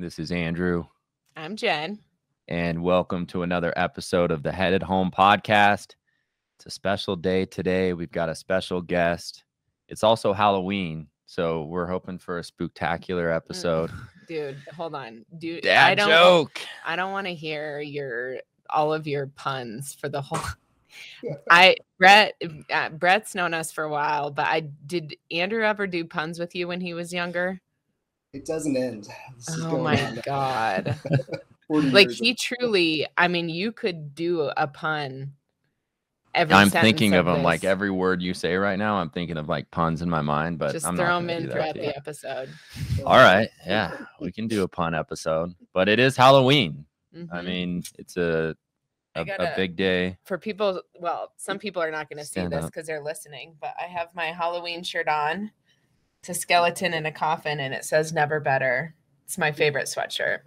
This is Andrew. I'm Jen. And welcome to another episode of the Headed Home podcast. It's a special day today. We've got a special guest. It's also Halloween, so we're hoping for a spooktacular episode. Dude, hold on. Dad joke. I don't want to hear all of your puns for the whole. Brett's known us for a while, but did Andrew ever do puns with you when he was younger? It doesn't end. Oh my God. Like he truly, I mean, you could do a pun every I'm sentence thinking of them this. like every word you say right now. I'm thinking of like puns in my mind, but just I'm throw not them in throughout the episode. All right. Yeah, we can do a pun episode, but it is Halloween. I mean, it's a big day. For people, well, some people are not going to see this because they're listening, but I have my Halloween shirt on. It's a skeleton in a coffin, and it says "Never Better." It's my favorite sweatshirt.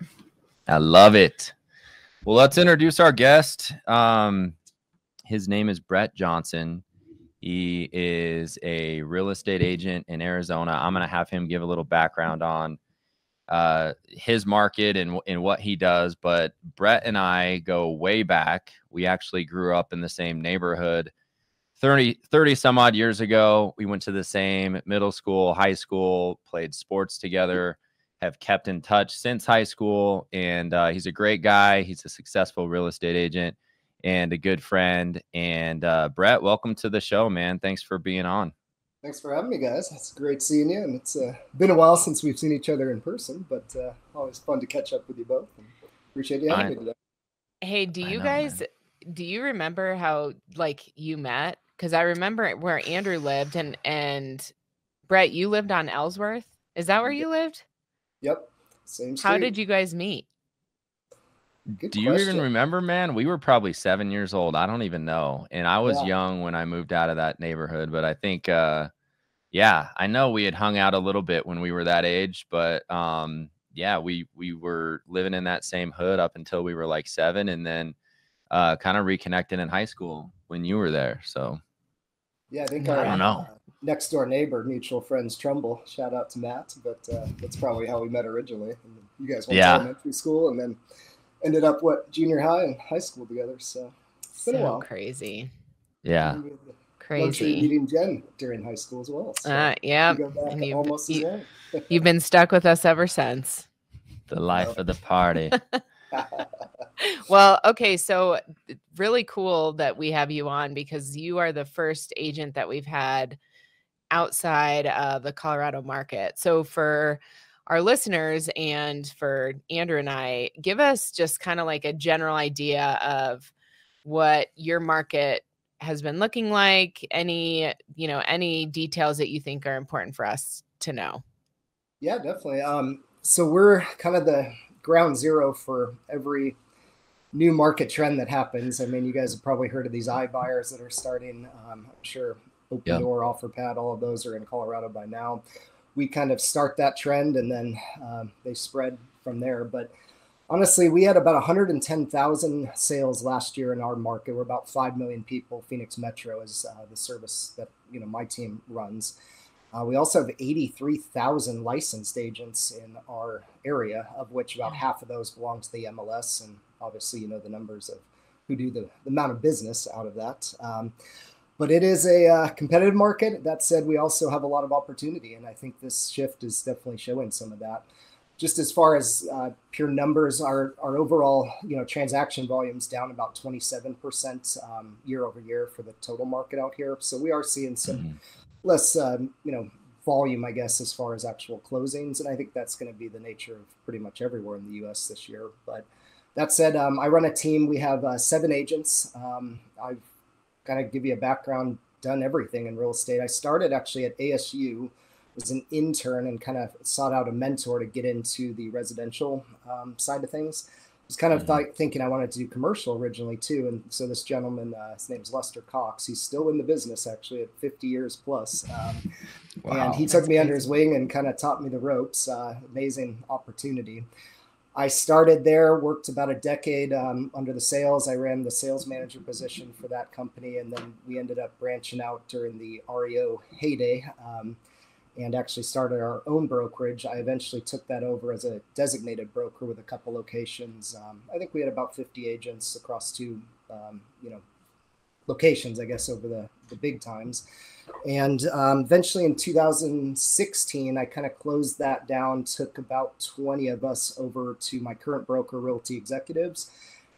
I love it. Well, let's introduce our guest. His name is Bret Johnson. He is a real estate agent in Arizona. I'm going to have him give a little background on his market and what he does. But Bret and I go way back. We actually grew up in the same neighborhood 30 some odd years ago. We went to the same middle school, high school, played sports together, have kept in touch since high school. And he's a great guy. He's a successful real estate agent and a good friend. And Bret, welcome to the show, man. Thanks for being on. Thanks for having me, guys. It's great seeing you. And it's been a while since we've seen each other in person, but always fun to catch up with you both. And appreciate you having me today. Hey, do you remember how you met? Because I remember where Andrew lived and Bret, you lived on Ellsworth. Is that where you lived? Yep. Same street. How did you guys meet? Do you even remember, man? We were probably 7 years old. I don't even know. And I was young when I moved out of that neighborhood. But I think, I know we had hung out a little bit when we were that age. But, we were living in that same hood up until we were like 7. And then kind of reconnected in high school when you were there. So, yeah, I think I don't know. Next door neighbor, mutual friends, Trumbull. Shout out to Matt. But that's probably how we met originally. And you guys went to elementary school and then ended up junior high and high school together. So it's been a while. Crazy. Yeah. Crazy. Meeting Jen during high school as well. So yeah. Almost as long. You've been stuck with us ever since. The life of the party. Well, okay. So really cool that we have you on because you are the first agent that we've had outside of the Colorado market. So for our listeners and for Andrew and I, give us just kind of like a general idea of what your market has been looking like. Any details that you think are important for us to know. Yeah, definitely. So we're kind of the ground zero for every new market trend that happens. I mean, you guys have probably heard of these iBuyers that are starting. I'm sure Open Door, OfferPad, all of those are in Colorado by now. We kind of start that trend and then they spread from there. But honestly, we had about 110,000 sales last year in our market. We're about 5 million people. Phoenix Metro is the service that my team runs. We also have 83,000 licensed agents in our area, of which about half of those belong to the MLS. And obviously, the numbers of who do the amount of business out of that. But it is a competitive market. That said, we also have a lot of opportunity. And I think this shift is definitely showing some of that. Just as far as pure numbers, our overall, transaction volume's down about 27% year over year for the total market out here. So we are seeing some less, volume, I guess, as far as actual closings. And I think that's going to be the nature of pretty much everywhere in the U.S. this year. But that said, I run a team. We have 7 agents. I've kind of give you a background, done everything in real estate. I started actually at ASU, was an intern and kind of sought out a mentor to get into the residential side of things. I was kind of thinking I wanted to do commercial originally too. And so this gentleman, his name's Lester Cox. He's still in the business actually at 50 years plus. And he took me under his wing and kind of taught me the ropes. Amazing opportunity. I started there, worked about a decade under the sales. I ran the sales manager position for that company. And then we ended up branching out during the REO heyday. and actually started our own brokerage. I eventually took that over as a designated broker with a couple locations. I think we had about 50 agents across two, locations, I guess, over the big times. And eventually in 2016, I kind of closed that down, took about 20 of us over to my current broker, Realty Executives,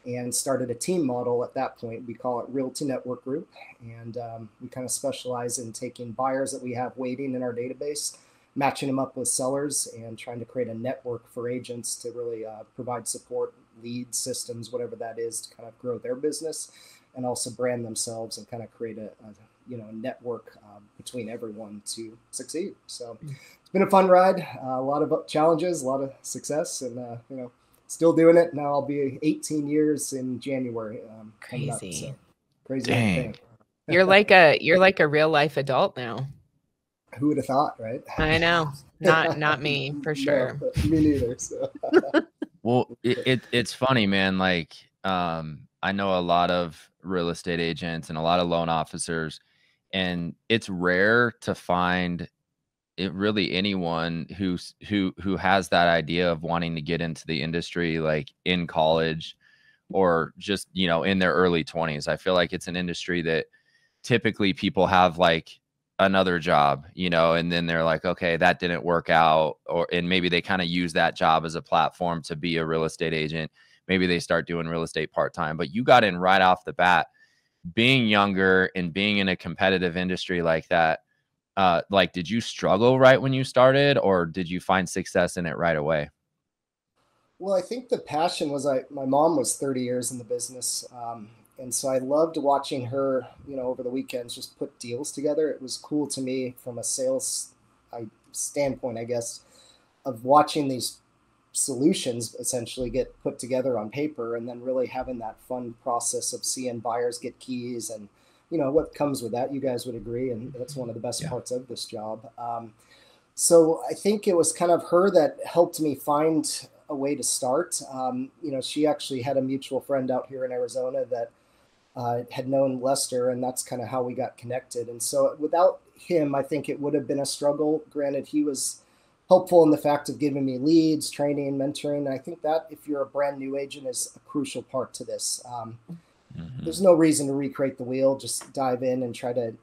and started a team model at that point. We call it Realty Network Group. And we kind of specialize in taking buyers that we have waiting in our database, matching them up with sellers, and trying to create a network for agents to really provide support, lead systems, whatever that is, to kind of grow their business and also brand themselves and kind of create a network between everyone to succeed. So it's been a fun ride, a lot of challenges, a lot of success, and still doing it. Now I'll be 18 years in January. Crazy. Up, so crazy. Dang. You're like a real life adult now. Who would have thought, right? I know. Not me, for sure. No, me neither. So. Well, it's funny, man. Like, I know a lot of real estate agents and a lot of loan officers, and it's rare to find it really anyone who has that idea of wanting to get into the industry, like in college or just, in their early 20s. I feel like it's an industry that typically people have like another job, and then they're like, okay, that didn't work out. And maybe they kind of use that job as a platform to be a real estate agent. Maybe they start doing real estate part-time, but you got in right off the bat. Being younger and being in a competitive industry like that, did you struggle right when you started, or did you find success in it right away? Well, I think the passion was my mom was 30 years in the business. And so I loved watching her, over the weekends, just put deals together. It was cool to me from a sales standpoint, I guess, of watching these solutions essentially get put together on paper, and then really having that fun process of seeing buyers get keys and what comes with that. You guys would agree, and that's one of the best parts of this job. So I think it was kind of her that helped me find a way to start. She actually had a mutual friend out here in Arizona that had known Lester, and that's kind of how we got connected. And so without him, I think it would have been a struggle. Granted, he was helpful in the fact of giving me leads, training, mentoring. And I think that if you're a brand new agent is a crucial part to this. There's no reason to recreate the wheel. Just dive in and try to,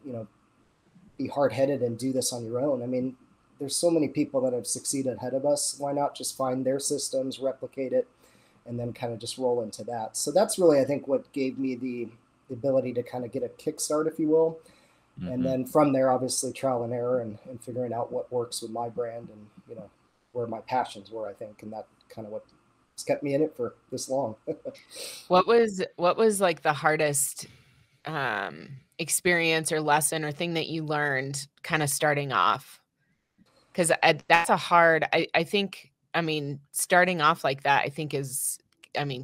be hard-headed and do this on your own. I mean, there's so many people that have succeeded ahead of us. Why not just find their systems, replicate it, and then kind of just roll into that? So that's really, I think, what gave me the ability to kind of get a kickstart, if you will. And then from there, obviously, trial and error and figuring out what works with my brand and, where my passions were, I think. And that kind of what's kept me in it for this long. What was like the hardest experience or lesson or thing that you learned kind of starting off? Because that's a hard, I think, starting off like that, I think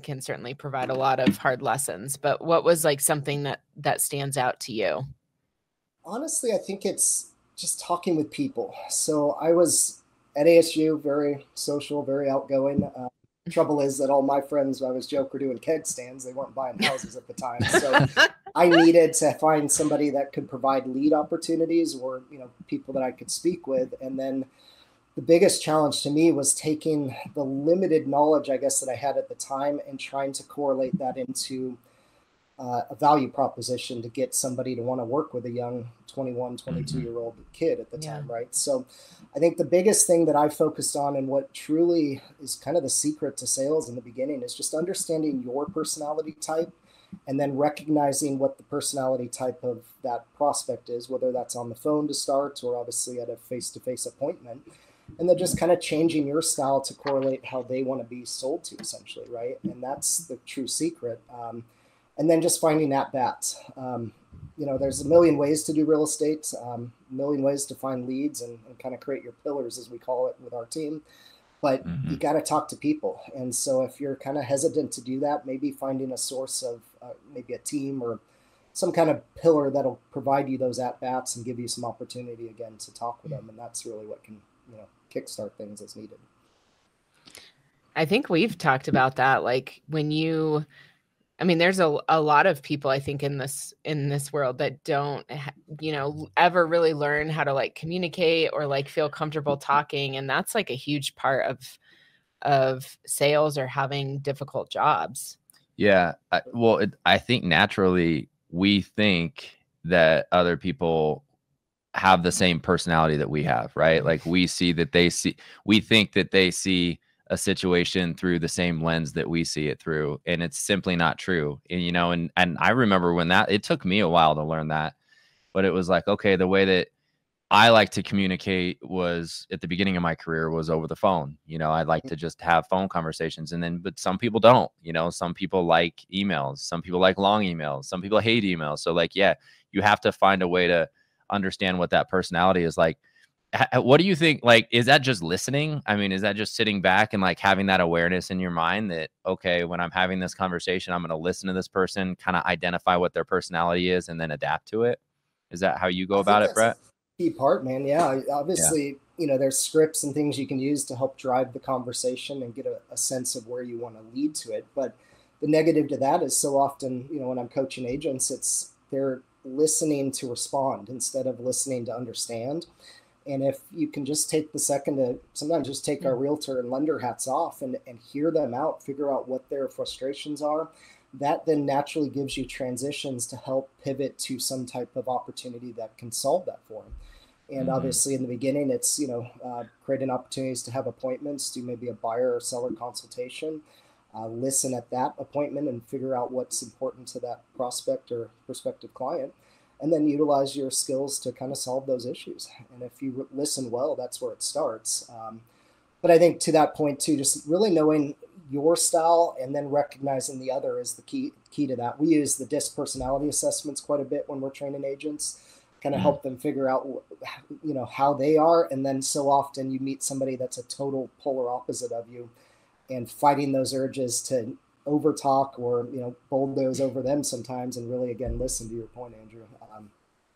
can certainly provide a lot of hard lessons. But what was like something that stands out to you? Honestly, I think it's just talking with people. So I was at ASU, very social, very outgoing. Trouble is that all my friends, I was joke, were doing keg stands. They weren't buying houses at the time. So I needed to find somebody that could provide lead opportunities or, people that I could speak with. And then the biggest challenge to me was taking the limited knowledge, I guess, that I had at the time and trying to correlate that into a value proposition to get somebody to want to work with a young 21, 22-year-old kid at the time, right? So I think the biggest thing that I focused on and what truly is kind of the secret to sales in the beginning is just understanding your personality type and then recognizing what the personality type of that prospect is, whether that's on the phone to start or obviously at a face-to-face appointment, and then just kind of changing your style to correlate how they want to be sold to, essentially, right? And that's the true secret. And then just finding at-bats. There's a million ways to do real estate, a million ways to find leads and kind of create your pillars, as we call it with our team. But you got to talk to people. And so if you're kind of hesitant to do that, maybe finding a source of maybe a team or some kind of pillar that'll provide you those at-bats and give you some opportunity again to talk with them. And that's really what can, kickstart things as needed. I think we've talked about that. Like when you I mean, there's a lot of people, I think, in this world that don't, ever really learn how to like communicate or like feel comfortable talking. And that's like a huge part of sales or having difficult jobs. Yeah. I think naturally we think that other people have the same personality that we have, right? Like we think that they see a situation through the same lens that we see it through, and it's simply not true. And and I remember when it took me a while to learn that, but it was like, okay, the way that I like to communicate was at the beginning of my career was over the phone. I'd like to just have phone conversations, but some people don't. Some people like emails, some people like long emails, some people hate emails. So like, yeah, you have to find a way to understand what that personality is like. What do you think? Like, is that just listening? I mean, is that just sitting back and like having that awareness in your mind that, okay, when I'm having this conversation, I'm going to listen to this person, kind of identify what their personality is and then adapt to it? Is that how you go about it, Bret? Key part, man. Yeah, obviously, there's scripts and things you can use to help drive the conversation and get a sense of where you want to lead to it. But the negative to that is so often, when I'm coaching agents, they're listening to respond instead of listening to understand. And if you can just take the second to sometimes just take our realtor and lender hats off and hear them out, figure out what their frustrations are, that then naturally gives you transitions to help pivot to some type of opportunity that can solve that for them. And obviously in the beginning, it's, creating opportunities to have appointments, do maybe a buyer or seller consultation, listen at that appointment and figure out what's important to that prospect or prospective client, and then utilize your skills to kind of solve those issues. And if you listen well, that's where it starts. But I think to that point too, just really knowing your style and then recognizing the other is the key to that. We use the DISC personality assessments quite a bit when we're training agents, kind of help them figure out, how they are. And then so often you meet somebody that's a total polar opposite of you, and fighting those urges to overtalk or, bulldoze over them sometimes, and really, again, listen to your point, Andrew.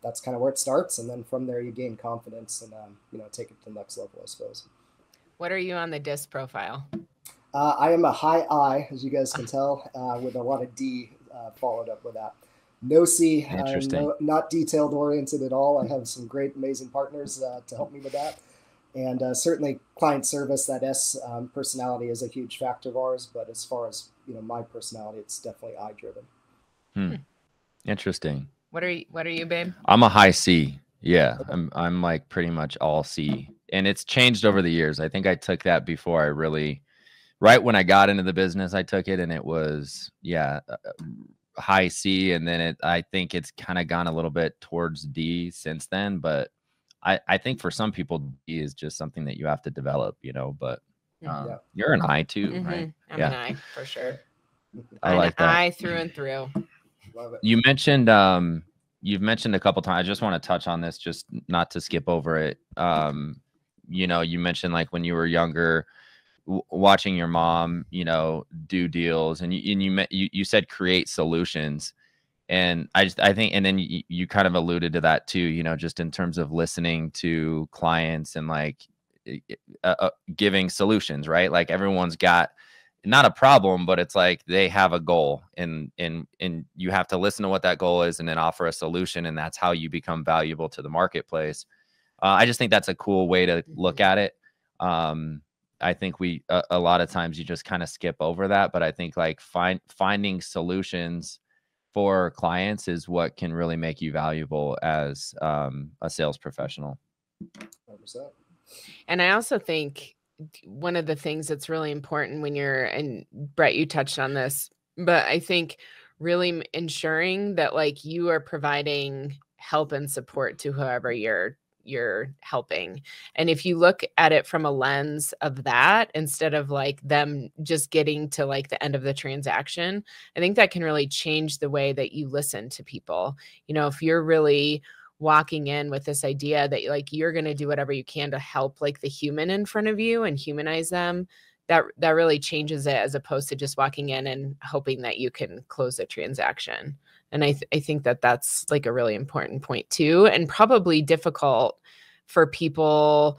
That's kind of where it starts. And then from there you gain confidence and, take it to the next level, I suppose. What are you on the DISC profile? I am a high I, as you guys can tell, with a lot of D followed up with that. No C, not detailed oriented at all. I have some great, amazing partners to help me with that. And certainly client service, that S personality is a huge factor of ours. But as far as, my personality, it's definitely I driven. Interesting. What are you, babe? I'm a high C. Yeah, I'm like pretty much all C. And it's changed over the years. I think I took that before I really, right when I got into the business, I took it and it was, high C. And then I think it's kind of gone a little bit towards D since then. But I think for some people, D is just something that you have to develop, but you're an I too, right? I'm an I for sure. I like that. I through and through. Love it. You mentioned, you've mentioned a couple times. I just want to touch on this, just not to skip over it. You mentioned like when you were younger, watching your mom, do deals, and you said create solutions, and I think, and then you kind of alluded to that too, just in terms of listening to clients and like giving solutions, right? Like everyone's got not a problem, but it's like they have a goal, and you have to listen to what that goal is and then offer a solution, and that's how you become valuable to the marketplace. I just think that's a cool way to look at it. I think a lot of times you just kind of skip over that, but I think like finding solutions for clients is what can really make you valuable as a sales professional. 100%. And I also think one of the things that's really important when and Bret, you touched on this, but I think really ensuring that like you are providing help and support to whoever you're helping. And if you look at it from a lens of that, instead of like them just getting to like the end of the transaction, I think that can really change the way that you listen to people. If you're really walking in with this idea that like you're going to do whatever you can to help like the human in front of you and humanize them, that really changes it, as opposed to just walking in and hoping that you can close a transaction. And I think that that's like a really important point too, and probably difficult for people,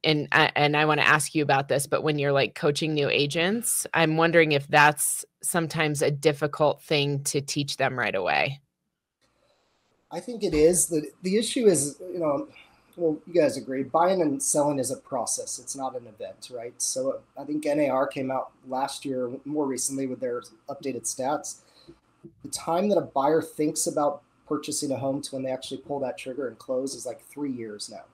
I want to ask you about this, but when you're like coaching new agents, I'm wondering if that's sometimes a difficult thing to teach them right away. I think it is. The issue is, well, you guys agree, buying and selling is a process. It's not an event, right? So I think NAR came out last year, more recently, with their updated stats. The time that a buyer thinks about purchasing a home to when they actually pull that trigger and close is like 3 years now.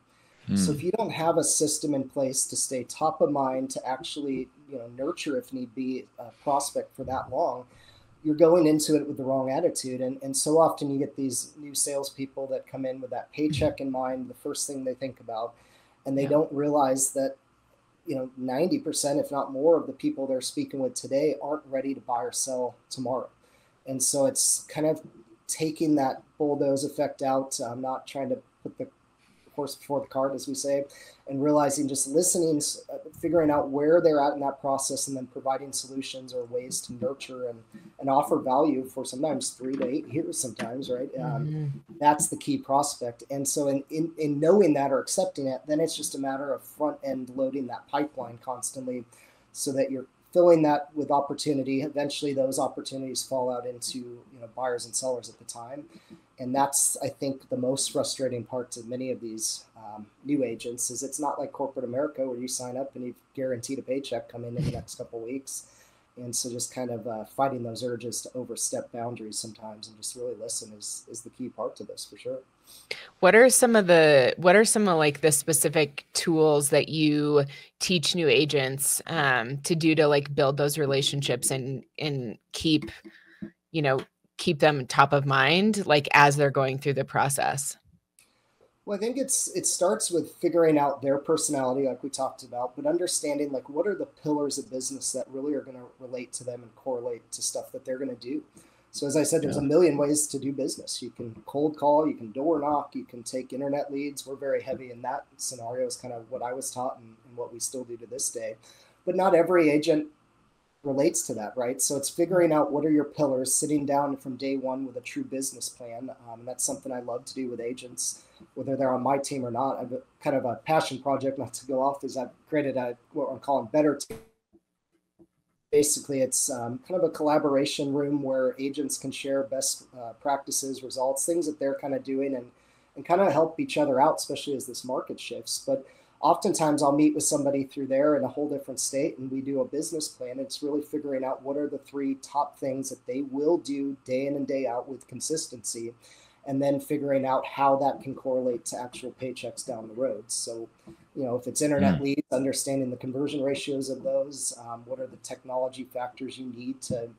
So if you don't have a system in place to stay top of mind, to actually, nurture, if need be, a prospect for that long, you're going into it with the wrong attitude. And so often you get these new salespeople that come in with that paycheck in mind, the first thing they think about, and they don't realize that, 90%, if not more, of the people they're speaking with today aren't ready to buy or sell tomorrow. And so it's kind of taking that bulldoze effect out. I'm not trying to put the horse before the cart, as we say, and realizing, just listening, figuring out where they're at in that process, and then providing solutions or ways to nurture and offer value for sometimes 3 to 8 years, sometimes, right? That's the key prospect. And so in knowing that or accepting it, then it's just a matter of front end loading that pipeline constantly so that you're filling that with opportunity. Eventually those opportunities fall out into buyers and sellers at the time. And that's, I think, the most frustrating part to many of these new agents is it's not like corporate America where you sign up and you've guaranteed a paycheck coming in the next couple of weeks. And so just kind of fighting those urges to overstep boundaries sometimes and just really listen is the key part to this, for sure. What are some of like the specific tools that you teach new agents to do to like build those relationships and keep them top of mind, like as they're going through the process? Well, I think it starts with figuring out their personality, like we talked about, but understanding like what are the pillars of business that really are going to relate to them and correlate to stuff that they're going to do. So as I said, there's a million ways to do business. You can cold call, you can door knock, you can take internet leads. We're very heavy in that scenario, is kind of what I was taught and what we still do to this day. But not every agent relates to that, right? So it's figuring out what are your pillars, sitting down from day one with a true business plan. And that's something I love to do with agents, whether they're on my team or not. I've kind of a passion project, not to go off, is I've created what I'm calling Better Team. Basically, it's kind of a collaboration room where agents can share best practices, results, things that they're kind of doing, and kind of help each other out, especially as this market shifts. But oftentimes I'll meet with somebody through there in a whole different state, and we do a business plan. It's really figuring out what are the 3 top things that they will do day in and day out with consistency, and then figuring out how that can correlate to actual paychecks down the road. So, if it's internet leads, understanding the conversion ratios of those, what are the technology factors you need to,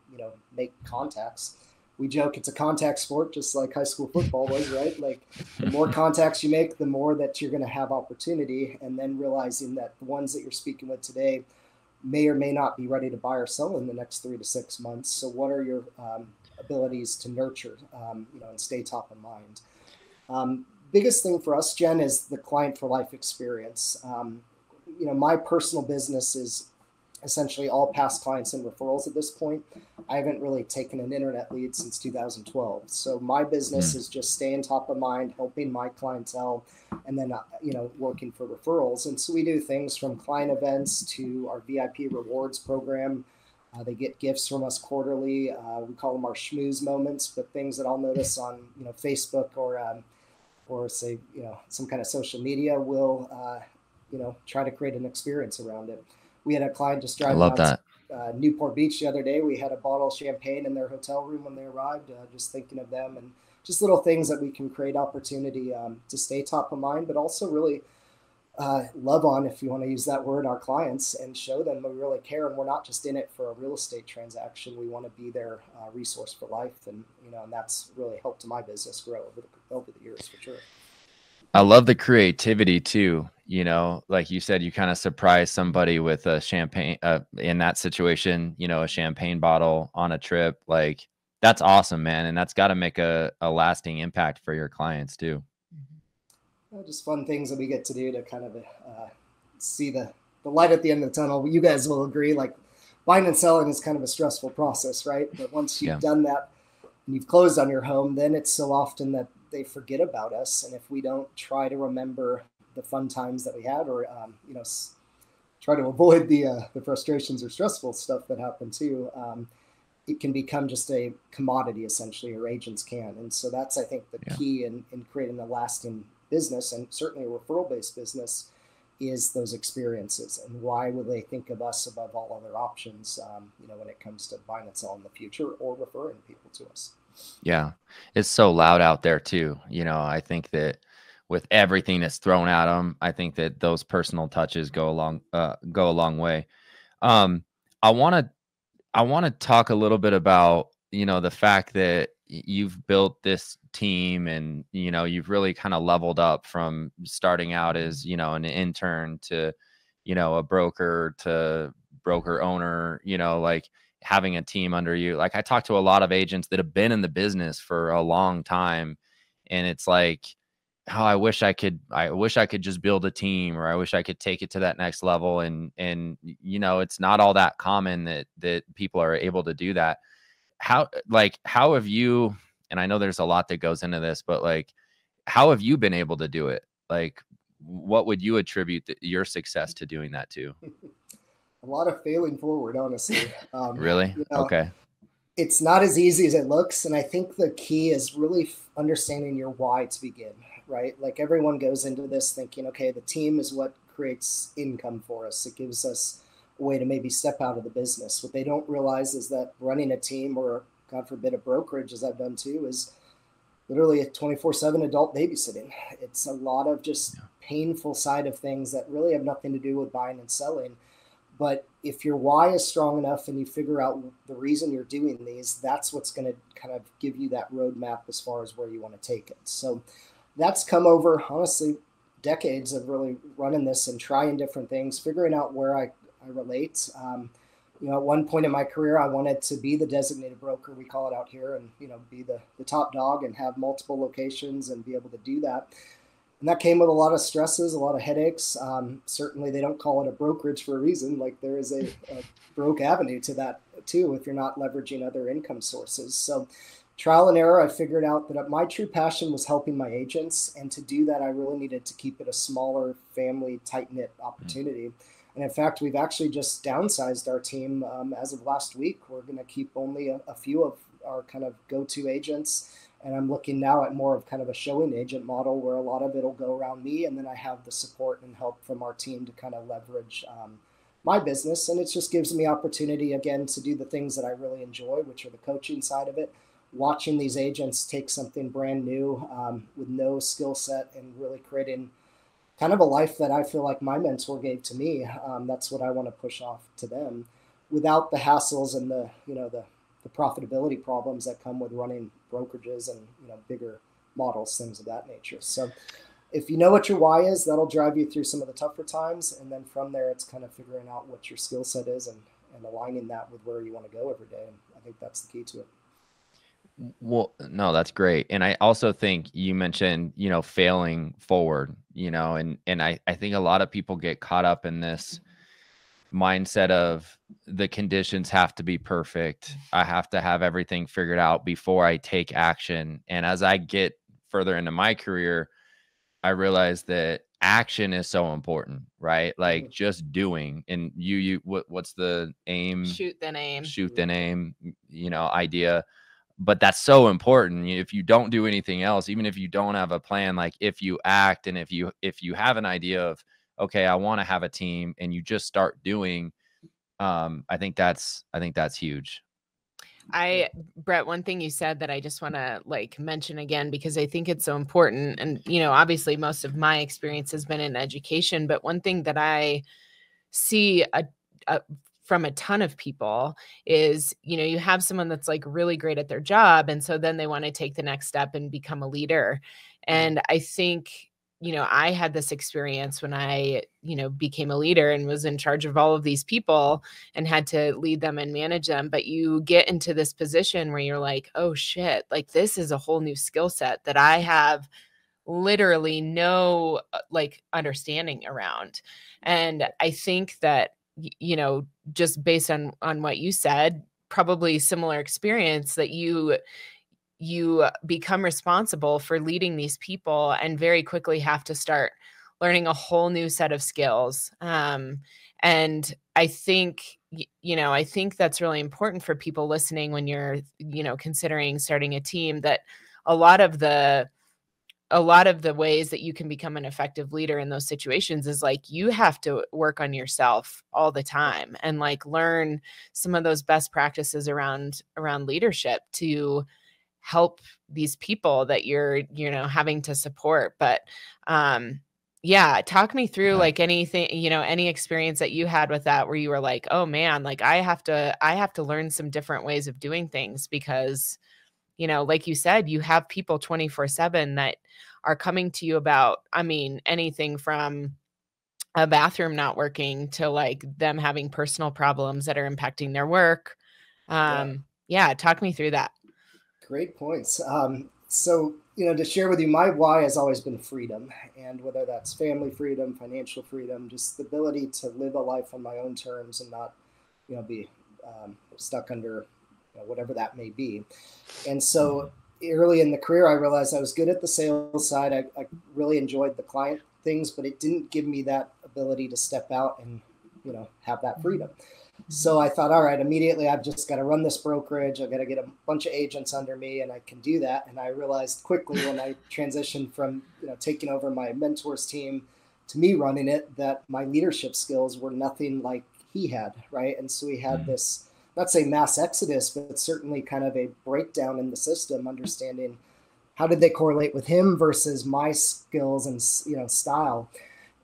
make contacts. We joke it's a contact sport, just like high school football was, right? Like the more contacts you make, the more that you're going to have opportunity, and then realizing that the ones that you're speaking with today may or may not be ready to buy or sell in the next 3 to 6 months. So what are your abilities to nurture, and stay top of mind? Biggest thing for us, Jen, is the client for life experience. My personal business is essentially all past clients and referrals at this point. I haven't really taken an internet lead since 2012. So my business is just staying top of mind, helping my clientele, and then, working for referrals. And so we do things from client events to our VIP rewards program. They get gifts from us quarterly. We call them our schmooze moments, but things that I'll notice on, Facebook or say, some kind of social media, will, try to create an experience around it. We had a client just driving out to Newport Beach the other day. We had a bottle of champagne in their hotel room when they arrived, just thinking of them, and just little things that we can create opportunity to stay top of mind, but also really love on, if you want to use that word, our clients, and show them we really care. And we're not just in it for a real estate transaction. We want to be their resource for life. And, and that's really helped my business grow over the years, for sure. I love the creativity too. Like you said, you kind of surprise somebody with a champagne in that situation, a champagne bottle on a trip. Like, that's awesome, man. And that's got to make a lasting impact for your clients too. Just fun things that we get to do to kind of see the light at the end of the tunnel. You guys will agree, like buying and selling is kind of a stressful process, right? But once you've done that and you've closed on your home, then it's so often that they forget about us. And if we don't try to remember the fun times that we had, or you know, try to avoid the frustrations or stressful stuff that happen too. It can become just a commodity, essentially, or agents can. And so that's, I think, the key in creating a lasting business, and certainly a referral-based business, is those experiences. And why will they think of us above all other options, you know, when it comes to buying and selling in the future or referring people to us? Yeah. It's so loud out there too. You know, I think that with everything that's thrown at them, I think that those personal touches go a long way. Um, I want to talk a little bit about, you know, the fact that you've built this team, and, you know, you've really kind of leveled up from starting out as, you know, an intern to, you know, a broker to broker owner, you know, like having a team under you. Like, I talk to a lot of agents that have been in the business for a long time, and it's like, oh, I wish I could just build a team, or I wish I could take it to that next level. And, you know, it's not all that common that people are able to do that. How have you, and I know there's a lot that goes into this, but like, how have you been able to do it? Like, what would you attribute your success to doing that to? A lot of failing forward, honestly. Really? You know, okay. It's not as easy as it looks. And I think the key is really understanding your why to begin, right? Like, everyone goes into this thinking, okay, the team is what creates income for us. It gives us a way to maybe step out of the business. What they don't realize is that running a team, or God forbid a brokerage, as I've done too, is literally a 24/7 adult babysitting. It's a lot of just painful side of things that really have nothing to do with buying and selling. But if your why is strong enough and you figure out the reason you're doing these, that's what's going to kind of give you that roadmap as far as where you want to take it. So that's come over, honestly, decades of really running this and trying different things, figuring out where I relate. You know, at one point in my career, I wanted to be the designated broker, we call it out here, and, you know, be the top dog and have multiple locations and be able to do that. And that came with a lot of stresses, a lot of headaches. Certainly, they don't call it a brokerage for a reason. Like, there is a broke avenue to that too, if you're not leveraging other income sources. So trial and error, I figured out that my true passion was helping my agents. And to do that, I really needed to keep it a smaller, family, tight-knit opportunity. And in fact, we've actually just downsized our team as of last week. We're going to keep only a few of our kind of go-to agents. And I'm looking now at more of kind of a showing agent model, where a lot of it will go around me. And then I have the support and help from our team to kind of leverage my business. And it just gives me opportunity, again, to do the things that I really enjoy, which are the coaching side of it, watching these agents take something brand new with no skill set and really creating kind of a life that I feel like my mentor gave to me. That's what I want to push off to them, without the hassles and the, you know, the profitability problems that come with running brokerages and, you know, bigger models, things of that nature. So if you know what your why is, that'll drive you through some of the tougher times. And then from there, it's kind of figuring out what your skill set is and aligning that with where you want to go every day. And I think that's the key to it. Well, no, that's great. And I also think you mentioned, you know, failing forward, you know, and I think a lot of people get caught up in this mindset of the conditions have to be perfect. I have to have everything figured out before I take action. And as I get further into my career, I realized that action is so important, right? Like, just doing. And what's the aim? Shoot then aim. Shoot then aim, you know, idea. But that's so important. If you don't do anything else, even if you don't have a plan, like, if you act, and if you have an idea of, okay, I want to have a team, and you just start doing, I think that's huge. Bret, one thing you said that I just want to like mention again, because I think it's so important. And, you know, obviously most of my experience has been in education, but one thing that I see from a ton of people is, you know, you have someone that's like really great at their job, and so then they want to take the next step and become a leader. And I think, you know, I had this experience when I, you know, became a leader and was in charge of all of these people and had to lead them and manage them. But you get into this position where you're like, oh shit, like, this is a whole new skill set that I have literally no like understanding around. And I think that, you know, just based on what you said, probably similar experience, that you become responsible for leading these people and very quickly have to start learning a whole new set of skills. And I think, I think that's really important for people listening when you're, considering starting a team, that a lot of the ways that you can become an effective leader in those situations is like, you have to work on yourself all the time and like learn some of those best practices around leadership to help these people that you're, having to support. But, yeah, talk me through like anything, any experience that you had with that where you were like, oh man, like I have to learn some different ways of doing things because, like you said, you have people 24/7 that are coming to you about, I mean, anything from a bathroom not working to like them having personal problems that are impacting their work. Yeah, talk me through that. Great points. So, to share with you, my why has always been freedom. And whether that's family freedom, financial freedom, just the ability to live a life on my own terms and not, be stuck under whatever that may be. And so early in the career, I realized I was good at the sales side. I really enjoyed the client things, but it didn't give me that ability to step out and, have that freedom. So I thought, all right, immediately I've just got to run this brokerage. I've got to get a bunch of agents under me and I can do that. And I realized quickly when I transitioned from, taking over my mentor's team to me running it, that my leadership skills were nothing like he had. Right. And so we had this, not say mass exodus, but certainly kind of a breakdown in the system, understanding how did they correlate with him versus my skills and, style.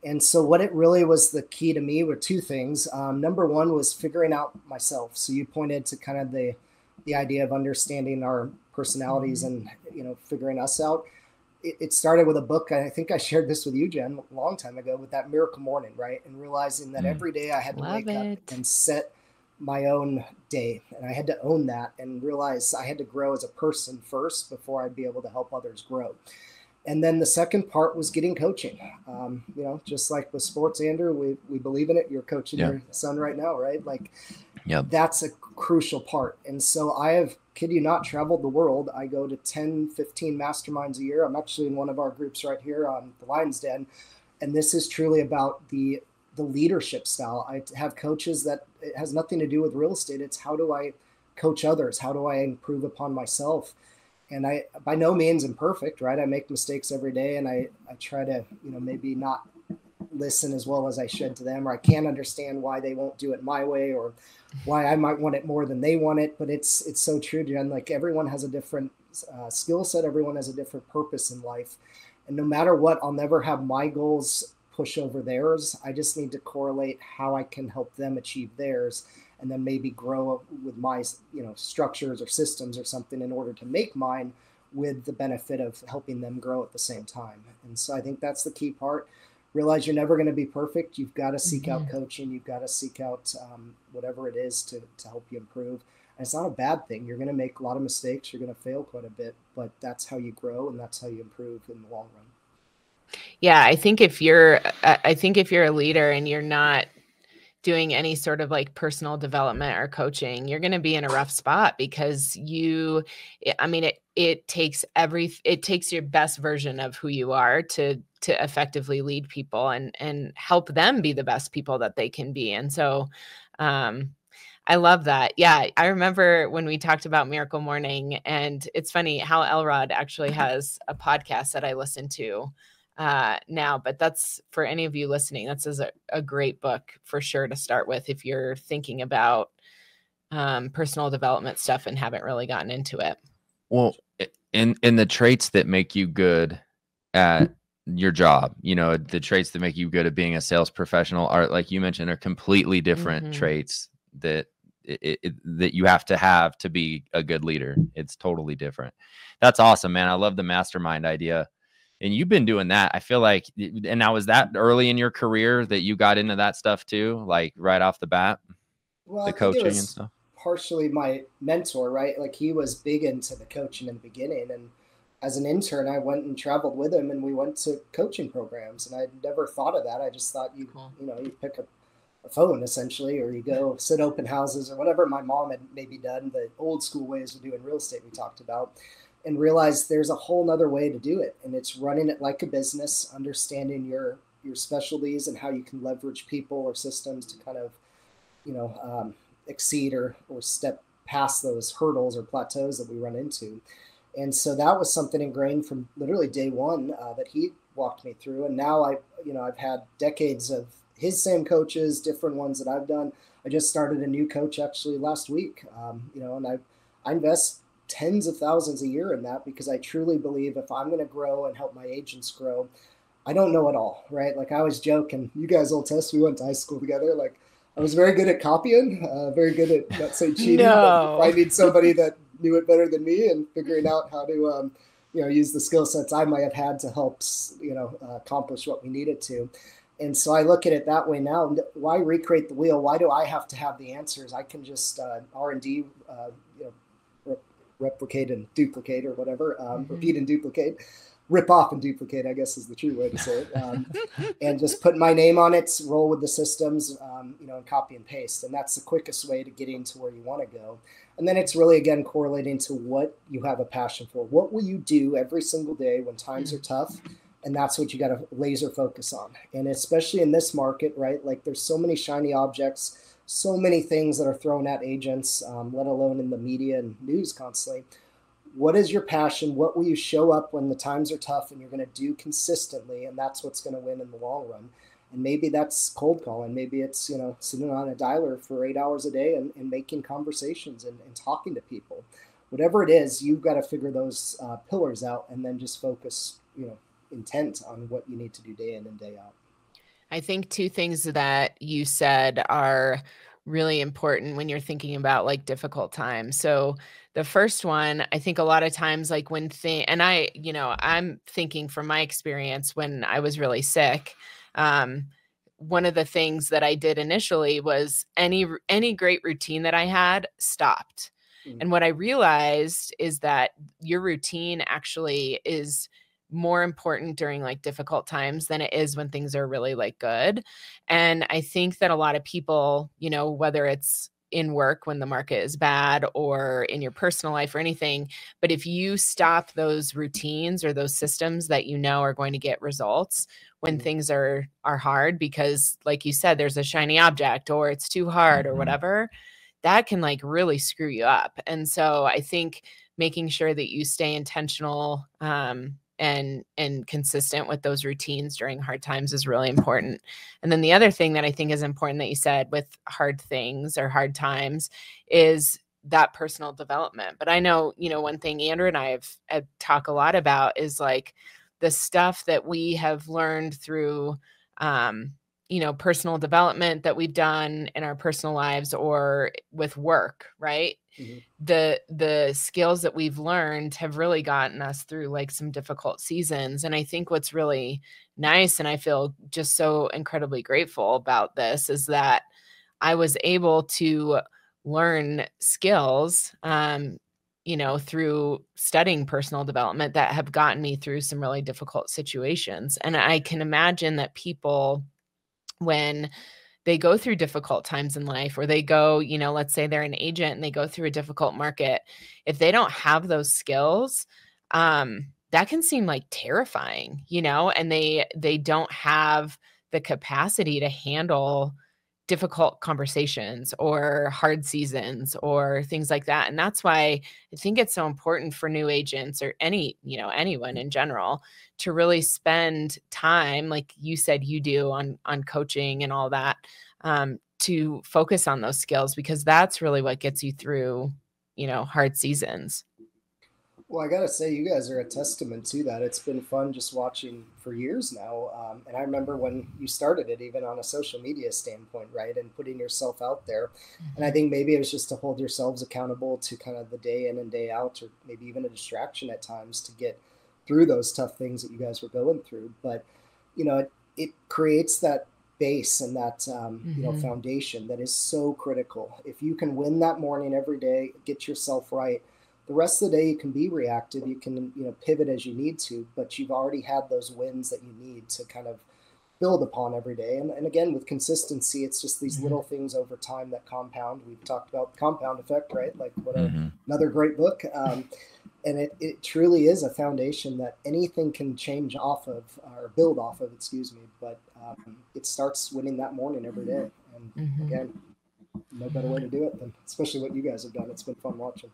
And so what it really was the key to me were two things. Number one was figuring out myself. So you pointed to kind of the idea of understanding our personalities and, figuring us out. It started with a book. I think I shared this with you, Jen, a long time ago with that Miracle Morning, right? And realizing that every day I had to wake up and set my own day. And I had to own that and realize I had to grow as a person first before I'd be able to help others grow. And then the second part was getting coaching. Just like with sports, Andrew, we believe in it. You're coaching your son right now, right? Like that's a crucial part. And so I have, kid you not, traveled the world. I go to 10, 15 masterminds a year. I'm actually in one of our groups right here on the Lion's Den. And this is truly about the leadership style. I have coaches that it has nothing to do with real estate. It's how do I coach others? How do I improve upon myself? And I, by no means am perfect, right? I make mistakes every day and I try to, maybe not listen as well as I should to them, or I can't understand why they won't do it my way or why I might want it more than they want it. But it's so true, Jen. Like everyone has a different skill set. Everyone has a different purpose in life. And no matter what, I'll never have my goals push over theirs. I just need to correlate how I can help them achieve theirs and then maybe grow with my, structures or systems or something in order to make mine with the benefit of helping them grow at the same time. And so I think that's the key part. Realize you're never going to be perfect. You've got to seek out coaching. You've got to seek out whatever it is to help you improve. And it's not a bad thing. You're going to make a lot of mistakes. You're going to fail quite a bit, but that's how you grow and that's how you improve in the long run. Yeah, I think if you're a leader and you're not doing any sort of like personal development or coaching, you're going to be in a rough spot because it takes your best version of who you are to effectively lead people and help them be the best people that they can be. And so, I love that. Yeah. I remember when we talked about Miracle Morning, and it's funny how Elrod actually has a podcast that I listen to now, but that's for any of you listening, that's a great book for sure to start with if you're thinking about personal development stuff and haven't really gotten into it. Well, in the traits that make you good at your job, the traits that make you good at being a sales professional are, like you mentioned, are completely different traits that that you have to be a good leader. It's totally different. That's awesome, man. I love the mastermind idea. And you've been doing that. I feel like, and now was that early in your career that you got into that stuff too, like right off the bat? Well, the coaching and stuff. Partially my mentor, right? Like he was big into the coaching in the beginning. And as an intern, I went and traveled with him and we went to coaching programs. And I'd never thought of that. I just thought you pick up a phone essentially, or you go sit open houses or whatever my mom had maybe done, the old school ways of doing real estate we talked about. And realize there's a whole nother way to do it. And it's running it like a business, understanding your your specialties and how you can leverage people or systems to kind of, exceed or step past those hurdles or plateaus that we run into. And so that was something ingrained from literally day one that he walked me through. And now I've had decades of his same coaches, different ones that I've done. I just started a new coach actually last week, and I invest tens of thousands a year in that because I truly believe if I'm going to grow and help my agents grow, I don't know it all, right? Like I always joke, and you guys will test, we went to high school together. Like I was very good at copying, very good at, not say cheating, but if I need somebody that knew it better than me and figuring out how to, use the skill sets I might have had to help, accomplish what we needed to. And so I look at it that way now. Why recreate the wheel? Why do I have to have the answers? I can just R&D, replicate and duplicate or whatever, repeat and duplicate, rip off and duplicate, I guess is the true way to say it. And just put my name on it, roll with the systems, and copy and paste. And that's the quickest way to getting to where you want to go. And then it's really, again, correlating to what you have a passion for. What will you do every single day when times are tough? And that's what you got to laser focus on. And especially in this market, right? Like there's so many shiny objects, so many things that are thrown at agents, let alone in the media and news constantly. What is your passion? What will you show up when the times are tough and you're going to do consistently? And that's what's going to win in the long run. And maybe that's cold calling. Maybe it's, sitting on a dialer for 8 hours a day and making conversations and talking to people. Whatever it is, you've got to figure those pillars out and then just focus, intent on what you need to do day in and day out. I think two things that you said are really important when you're thinking about like difficult times. So the first one, I think a lot of times like when I'm thinking from my experience when I was really sick, one of the things that I did initially was any great routine that I had stopped. And what I realized is that your routine actually is more important during like difficult times than it is when things are really like good. And I think that a lot of people, whether it's in work when the market is bad or in your personal life or anything, but if you stop those routines or those systems that are going to get results when things are hard, because like you said, there's a shiny object or it's too hard or whatever, that can like really screw you up. And so I think making sure that you stay intentional, and consistent with those routines during hard times is really important. And then the other thing that I think is important that you said with hard things or hard times is that personal development. But I know, one thing Andrew and I have talked a lot about is like the stuff that we have learned through, personal development that we've done in our personal lives or with work, right? The skills that we've learned have really gotten us through like some difficult seasons. And I think what's really nice, and I feel just so incredibly grateful about this, is that I was able to learn skills, through studying personal development that have gotten me through some really difficult situations. And I can imagine that people, when they go through difficult times in life, or they go, let's say they're an agent and they go through a difficult market, if they don't have those skills, that can seem like terrifying, and they don't have the capacity to handle difficult conversations or hard seasons or things like that. And that's why I think it's so important for new agents or anyone in general to really spend time, like you said you do, on coaching and all that, to focus on those skills, because that's really what gets you through, hard seasons. Well, I got to say, you guys are a testament to that. It's been fun just watching for years now. And I remember when you started it, even on a social media standpoint, right? And putting yourself out there. And I think maybe it was just to hold yourselves accountable to kind of the day in and day out, or maybe even a distraction at times to get through those tough things that you guys were going through. But, it creates that base and that, foundation that is so critical. If you can win that morning every day, get yourself right, the rest of the day you can be reactive, you can pivot as you need to, but you've already had those wins that you need to kind of build upon every day. And again, with consistency, it's just these little things over time that compound. We've talked about the compound effect, right? Like another great book. And it truly is a foundation that anything can change off of or build off of, excuse me. But it starts winning that morning every day. And again, no better way to do it than especially what you guys have done. It's been fun watching.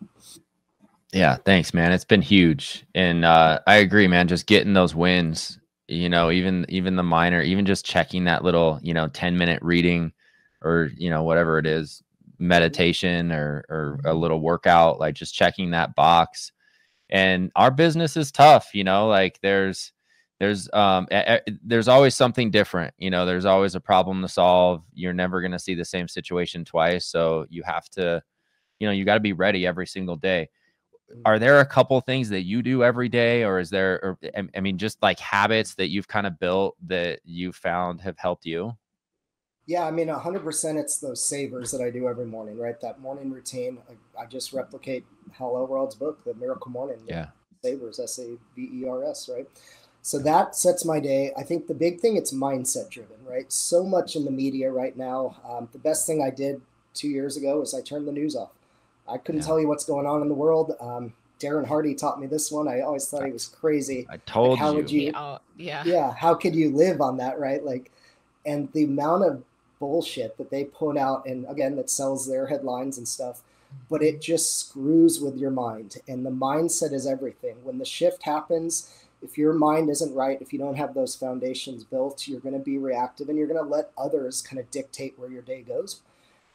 Yeah, thanks, man. It's been huge. And I agree, man. Just getting those wins, you know, even the minor, even just checking that little, you know, 10-minute reading or, you know, whatever it is, meditation or a little workout, like just checking that box. And our business is tough, you know, like there's always something different, you know, there's always a problem to solve. You're never going to see the same situation twice. So you have to, you know, you got to be ready every single day. Are there a couple things that you do every day, or is there, or, I mean, just like habits that you've kind of built that you found have helped you? Yeah, I mean, 100% it's those savers that I do every morning, right? That morning routine. I just replicate Hal Elrod's book, The Miracle Morning. Yeah. Savers, SAVERS, right? So that sets my day. I think the big thing, it's mindset driven, right? So much in the media right now. The best thing I did 2 years ago is I turned the news off. I couldn't tell you what's going on in the world. Darren Hardy taught me this one. I always thought he was crazy. I told how you. Would you yeah, how could you live on that, right? Like, and the amount of bullshit that they put out, and again, that sells their headlines and stuff, but it just screws with your mind. And the mindset is everything. When the shift happens, if your mind isn't right, if you don't have those foundations built, you're going to be reactive and you're going to let others kind of dictate where your day goes.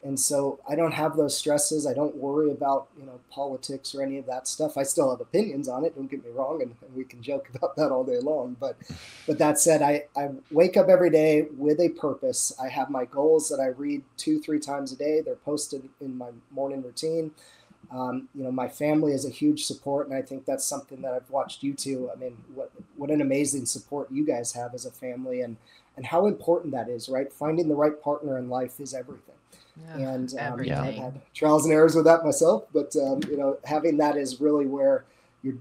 And so I don't have those stresses. I don't worry about, you know, politics or any of that stuff. I still have opinions on it. Don't get me wrong. And we can joke about that all day long. But that said, I wake up every day with a purpose. I have my goals that I read 2-3 times a day. They're posted in my morning routine. You know, my family is a huge support. And I think that's something that I've watched you two. I mean, what an amazing support you guys have as a family, and how important that is, right? Finding the right partner in life is everything. And I've had trials and errors with that myself, but you know, having that is really where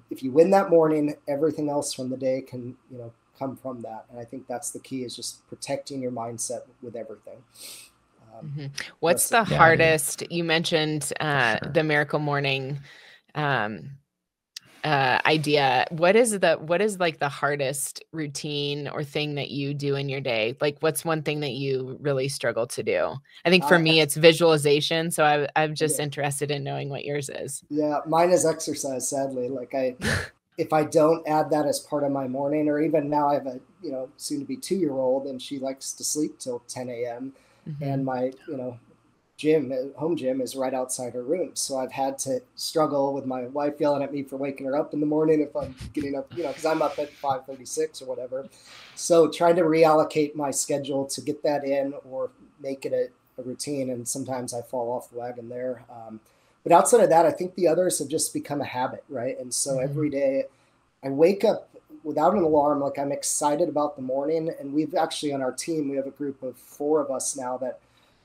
if you win that morning, everything else from the day can, you know, come from that. And I think that's the key, is just protecting your mindset with everything. What's the hardest? You mentioned the Miracle Morning idea. What is like the hardest routine or thing that you do in your day? Like, what's one thing that you really struggle to do? I think for me, it's visualization. So I'm just interested in knowing what yours is. Yeah, mine is exercise. Sadly, like if I don't add that as part of my morning, or even now I have a, you know, soon to be 2-year-old, and she likes to sleep till 10 a.m. And my, you know, home gym is right outside her room. So I've had to struggle with my wife yelling at me for waking her up in the morning if I'm getting up, you know, because I'm up at 5:36 or whatever. So trying to reallocate my schedule to get that in or make it a routine. And sometimes I fall off the wagon there. But outside of that, I think the others have just become a habit, right? And so every day I wake up without an alarm, like I'm excited about the morning. And we've actually, on our team, we have a group of 4 of us now that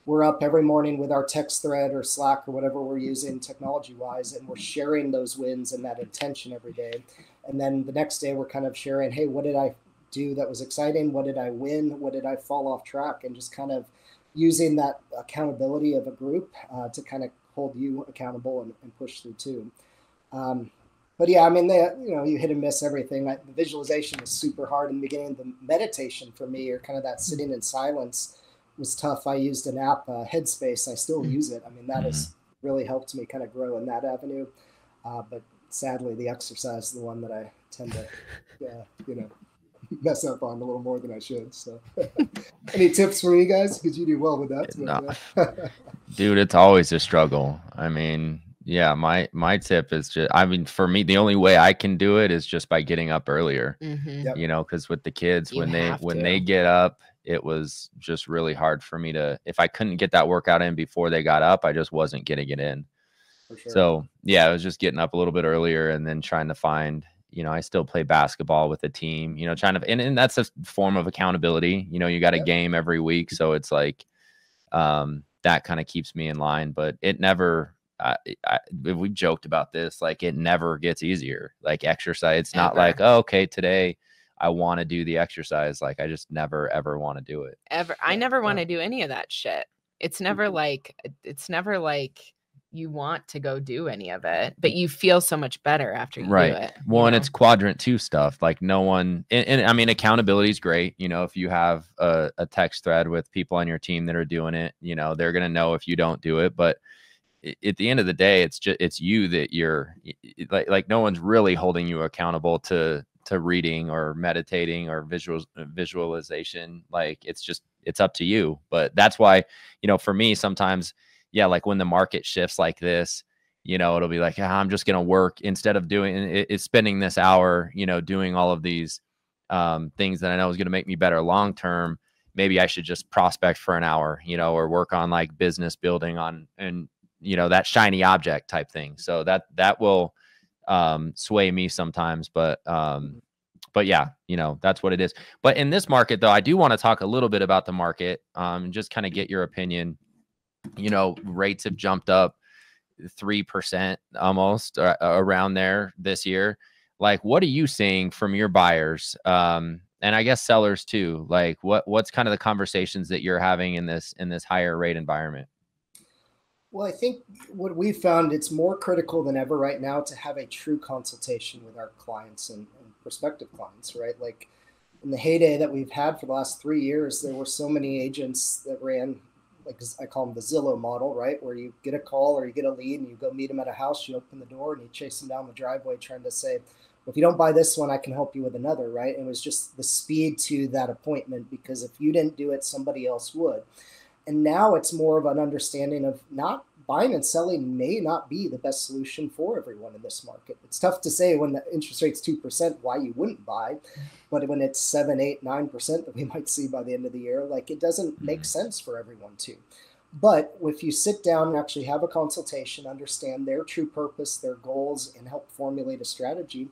we're up every morning with our text thread or Slack or whatever we're using technology-wise, and we're sharing those wins and that intention every day. And then the next day we're kind of sharing, hey, what did I do that was exciting? What did I win? What did I fall off track? And just kind of using that accountability of a group to kind of hold you accountable and push through too. But yeah, I mean, you know, you hit and miss everything. The visualization was super hard in the beginning. The meditation for me, or kind of that sitting in silence, was tough. I used an app, Headspace. I still use it. I mean, that has really helped me kind of grow in that avenue. But sadly, the exercise is the one that I tend to, you know, mess up on a little more than I should. So any tips for you guys? Because you do well with that. No. Dude, it's always a struggle. I mean, yeah, my tip is just, I mean, for me, the only way I can do it is just by getting up earlier, you know, because with the kids, when they get up, it was just really hard for me to, if I couldn't get that workout in before they got up, I just wasn't getting it in. For sure. So yeah, I was just getting up a little bit earlier and then trying to find, you know, I still play basketball with the team, you know, trying to, and that's a form of accountability. You know, you got a game every week. So it's like, that kind of keeps me in line, but it never, we joked about this, like it never gets easier, like exercise. It's not like, oh, okay, today I want to do the exercise. Like I just never, ever want to do it. Ever. I never want to do any of that shit. It's never like you want to go do any of it, but you feel so much better after you do it. Well, and it's quadrant 2 stuff. Like no one, and I mean, accountability is great. You know, if you have a text thread with people on your team that are doing it, you know, they're going to know if you don't do it. But at the end of the day, it's you that you're like no one's really holding you accountable to reading or meditating or visualization. Like it's up to you. But that's why, you know, for me, sometimes, yeah, like when the market shifts like this, you know, it'll be like, I'm just going to work instead of doing it's spending this hour, you know, doing all of these things that I know is going to make me better long term. Maybe I should just prospect for an hour, you know, or work on like business building on, and, you know, that shiny object type thing. So that will sway me sometimes, but yeah, you know, that's what it is. But in this market though, I do want to talk a little bit about the market, just kind of get your opinion. You know, rates have jumped up 3% almost around there this year. Like, what are you seeing from your buyers? And I guess sellers too. Like what's kind of the conversations that you're having in this higher rate environment? Well, I think what we found, it's more critical than ever right now to have a true consultation with our clients and prospective clients, right? Like in the heyday that we've had for the last 3 years, there were so many agents that ran, like I call them the Zillow model, right? Where you get a call or you get a lead and you go meet them at a house, you open the door and you chase them down the driveway trying to say, well, if you don't buy this one, I can help you with another, right? And it was just the speed to that appointment, because if you didn't do it, somebody else would. And now it's more of an understanding of not buying and selling may not be the best solution for everyone in this market. It's tough to say when the interest rate's 2% why you wouldn't buy, but when it's 7, 8, 9% that we might see by the end of the year, like it doesn't make sense for everyone to. But if you sit down and actually have a consultation, understand their true purpose, their goals, and help formulate a strategy,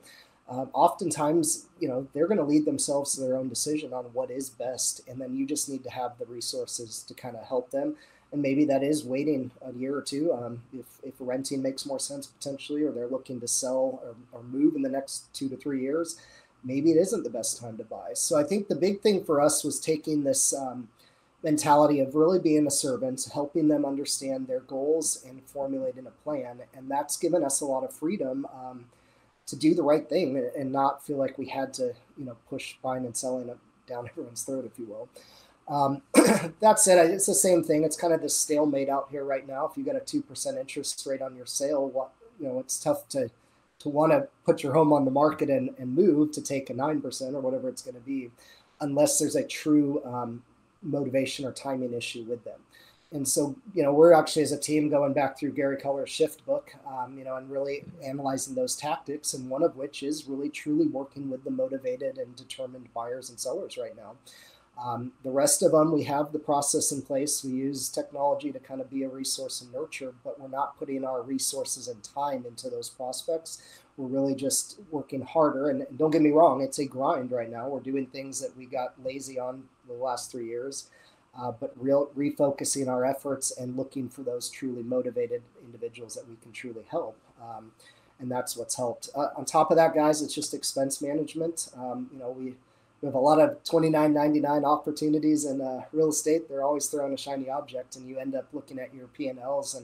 oftentimes, you know, they're going to lead themselves to their own decision on what is best. And then you just need to have the resources to kind of help them. And maybe that is waiting a year or two. If renting makes more sense potentially, or they're looking to sell or move in the next 2 to 3 years, maybe it isn't the best time to buy. So I think the big thing for us was taking this mentality of really being a servant, helping them understand their goals and formulating a plan. And that's given us a lot of freedom to do the right thing and not feel like we had to, you know, push buying and selling it down everyone's throat, if you will. That said, it's the same thing. It's kind of this stalemate out here right now. If you got a 2% interest rate on your sale, you know, it's tough to want to put your home on the market and move to take a 9% or whatever it's going to be, unless there's a true motivation or timing issue with them. And so, you know, we're actually as a team going back through Gary Keller's Shift book, you know, and really analyzing those tactics. And one of which is really truly working with the motivated and determined buyers and sellers right now. The rest of them, we have the process in place. We use technology to kind of be a resource and nurture, but we're not putting our resources and time into those prospects. We're really just working harder. And don't get me wrong, it's a grind right now. We're doing things that we got lazy on the last 3 years, but refocusing our efforts and looking for those truly motivated individuals that we can truly help. And that's what's helped. On top of that, guys, it's just expense management. You know, we have a lot of $29.99 opportunities in real estate. They're always throwing a shiny object, and you end up looking at your P&Ls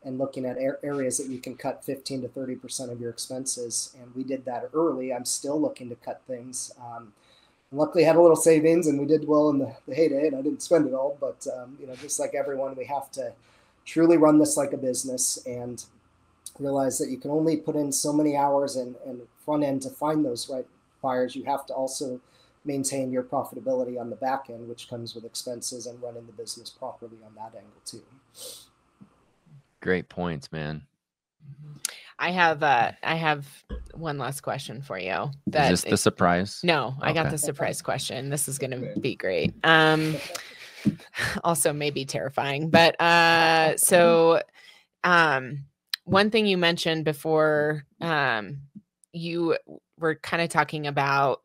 and looking at areas that you can cut 15 to 30% of your expenses. And we did that early. I'm still looking to cut things. Luckily, I had a little savings, and we did well in the heyday, and I didn't spend it all. But you know, just like everyone, we have to truly run this like a business and realize that you can only put in so many hours and front end to find those right buyers. You have to also maintain your profitability on the back end, which comes with expenses and running the business properly on that angle too. Great points, man. I have one last question for you. Is this the surprise? No, I got the surprise question. This is going to be great. Also maybe terrifying, but one thing you mentioned before, you were kind of talking about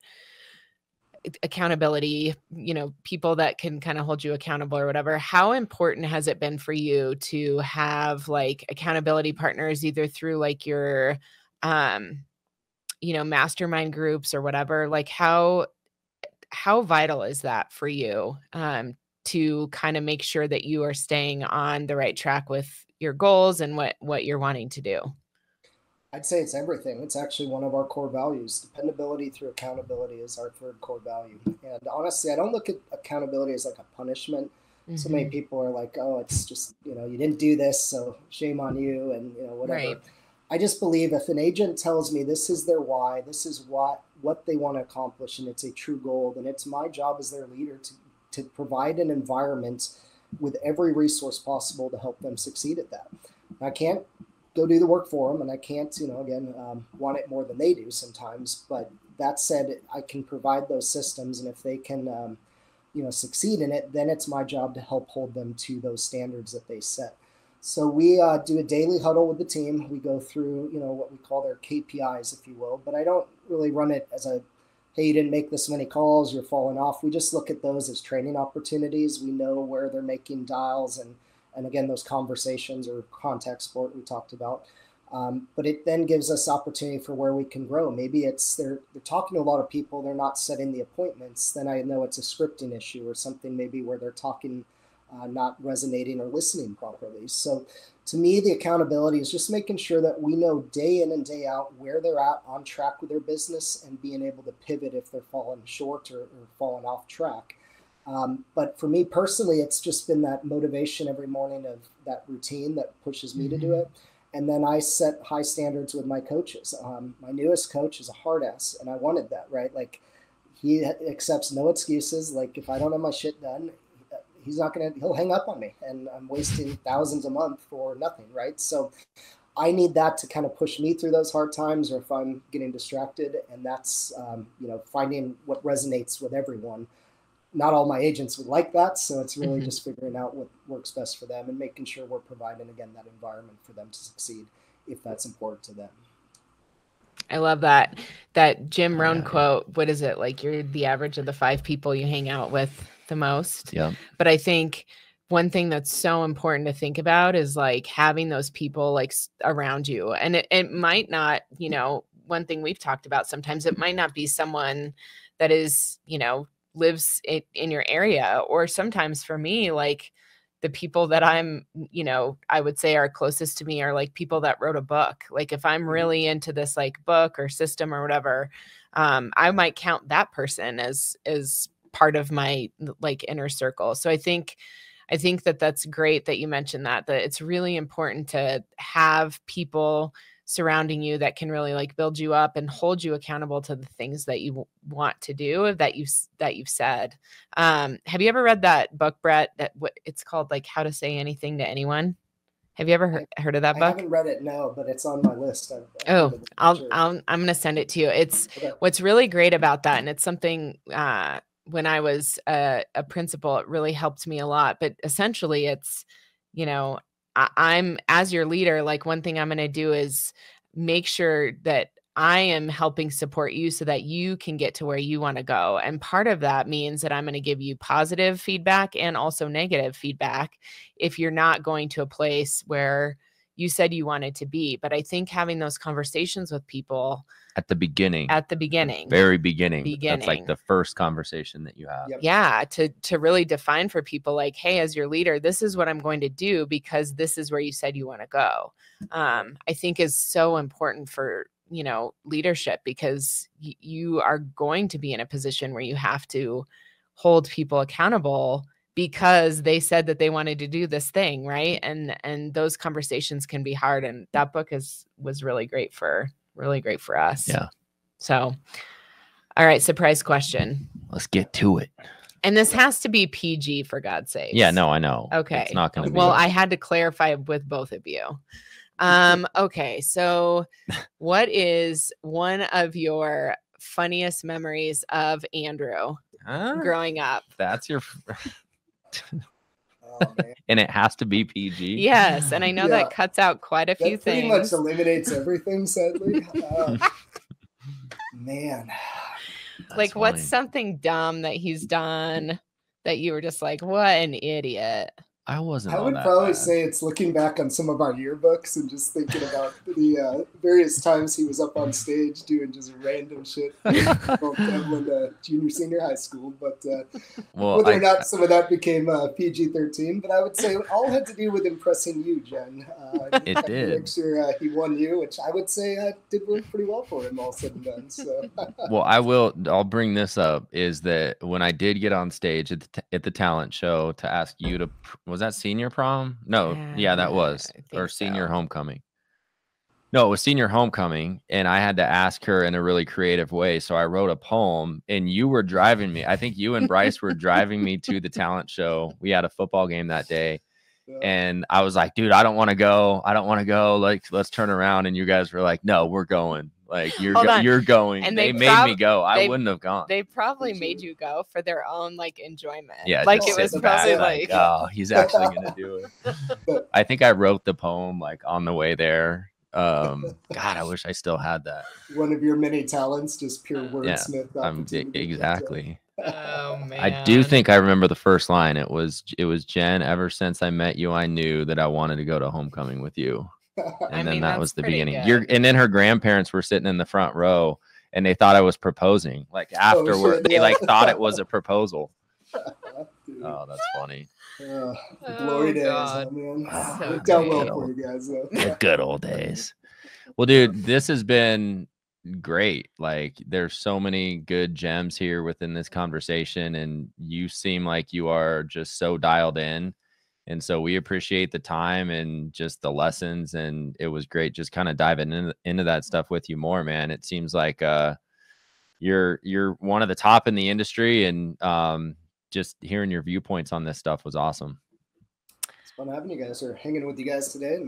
accountability, you know, people that can kind of hold you accountable or whatever. How important has it been for you to have like accountability partners, either through like your, you know, mastermind groups or whatever? Like how vital is that for you, to kind of make sure that you are staying on the right track with your goals and what you're wanting to do? I'd say it's everything. It's actually one of our core values. Dependability through accountability is our third core value. And honestly, I don't look at accountability as like a punishment. So many people are like, oh, it's just, you didn't do this, so shame on you, and whatever. Right. I just believe if an agent tells me this is their why, this is what they want to accomplish, and it's a true goal, then it's my job as their leader to provide an environment with every resource possible to help them succeed at that. I can't go do the work for them, and I can't, want it more than they do sometimes. But that said, I can provide those systems, and if they can, succeed in it, then it's my job to help hold them to those standards that they set. So we do a daily huddle with the team. We go through, what we call their KPIs, if you will. But I don't really run it as a, hey, you didn't make this many calls, you're falling off. We just look at those as training opportunities. We know where they're making dials and again, those conversations or contact sport we talked about. But it then gives us opportunity for where we can grow. Maybe it's they're talking to a lot of people, they're not setting the appointments. Then I know it's a scripting issue or something maybe where they're talking, not resonating or listening properly. So to me, the accountability is just making sure that we know day in and day out where they're at on track with their business and being able to pivot if they're falling short or falling off track. But for me personally, it's just been that motivation every morning of that routine that pushes me to do it. And then I set high standards with my coaches. My newest coach is a hard ass, and I wanted that, right? Like, he accepts no excuses. Like, if I don't have my shit done, he'll hang up on me, and I'm wasting thousands a month for nothing, right? So I need that to kind of push me through those hard times, or if I'm getting distracted, and that's, finding what resonates with everyone. Not all my agents would like that. So it's really just figuring out what works best for them and making sure we're providing, again, that environment for them to succeed if that's important to them. I love that Jim Rohn quote. What is it? Like, you're the average of the 5 people you hang out with the most. Yeah. But I think one thing that's so important to think about is like having those people like around you. And it might not, one thing we've talked about, sometimes it might not be someone that is, lives in your area, or sometimes for me, like the people that I'm, I would say are closest to me are like people that wrote a book. Like if I'm really into this like book or system or whatever, I might count that person as part of my like inner circle. So I think that that's great that you mentioned that it's really important to have people surrounding you that can really like build you up and hold you accountable to the things that you want to do, that you've said. Have you ever read that book, Bret, that what it's called, like How to Say Anything to Anyone? Have you ever heard of that book? I haven't read it, no, but it's on my list. I'm going to send it to you. It's okay. What's really great about that, and it's something, when I was a principal, it really helped me a lot, but essentially it's, I'm as your leader, like one thing I'm going to do is make sure that I am helping support you so that you can get to where you want to go. And part of that means that I'm going to give you positive feedback and also negative feedback if you're not going to a place where you said you wanted to be. But I think having those conversations with people at the beginning, very beginning, that's like the first conversation that you have. Yep. Yeah. To really define for people like, hey, as your leader, this is what I'm going to do because this is where you said you want to go. I think is so important for, leadership, because you are going to be in a position where you have to hold people accountable because they said that they wanted to do this thing. Right. And those conversations can be hard. And that book was really great for us. Yeah. So, all right. Surprise question. Let's get to it. And this has to be PG, for God's sake. Yeah, no, I know. Okay. It's not going to be. Well, I had to clarify with both of you. Okay. So what is one of your funniest memories of Andrew growing up? That's your... Oh, man. And it has to be PG. Yes, and I know that cuts out quite a few things. Pretty much eliminates everything, sadly. Man, like what's something dumb that he's done that you were just like, what an idiot? I wasn't. I all would that probably bad. say it's looking back on some of our yearbooks and just thinking about the various times he was up on stage doing just random shit from Devlin to junior, senior high school. But Well, whether or not some of that became PG-13, but I would say it all had to do with impressing you, Jen. It did. Make sure he won you, which I would say did work pretty well for him, all said and done. So. Well, I'll bring this up, is that when I did get on stage at the talent show to ask you to, was that senior prom? No, yeah, that was, or senior homecoming. No, it was senior homecoming, and I had to ask her in a really creative way. So I wrote a poem, and you were driving me. I think you and Bryce were driving me to the talent show. We had a football game that day. And I was like, dude, I don't want to go. I don't want to go. Like, let's turn around. And you guys were like, no, we're going. Like, you're going. And they made me go. I wouldn't have gone. They probably made you go for their own like enjoyment. Yeah, like it was probably like, oh, he's actually gonna do it. I think I wrote the poem like on the way there. God, I wish I still had that. One of your many talents, just pure wordsmith. Yeah, exactly. Oh man. I do think I remember the first line. It was Jen, ever since I met you, I knew that I wanted to go to homecoming with you. And then that was the beginning. And then her grandparents were sitting in the front row and they thought I was proposing. Like afterward, they like thought it was a proposal. Oh, that's funny. Glory days, man. Worked out well for you guys, though. The good old days. Well, dude, this has been great. Like, there's so many good gems here within this conversation, and you seem like you are just so dialed in. And so we appreciate the time and just the lessons. And it was great just kind of diving into that stuff with you more, man. It seems like you're one of the top in the industry, and just hearing your viewpoints on this stuff was awesome. It's fun having you guys, or hanging with you guys today, and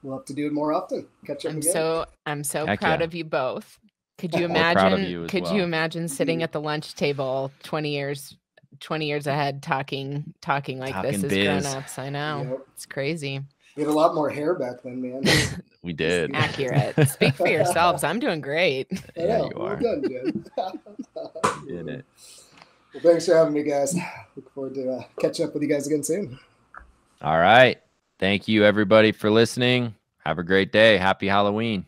we'll have to do it more often. Catch up again. I'm so proud of you both. Could you imagine? You imagine sitting at the lunch table 20 years ahead, talking like this as grown-ups? I know. Yep. It's crazy. We had a lot more hair back then, man. We did. Accurate. Speak for yourselves. I'm doing great. Yeah, you are. Well done, Jen. You did it. Well, thanks for having me, guys. Look forward to catching up with you guys again soon. All right. Thank you, everybody, for listening. Have a great day. Happy Halloween.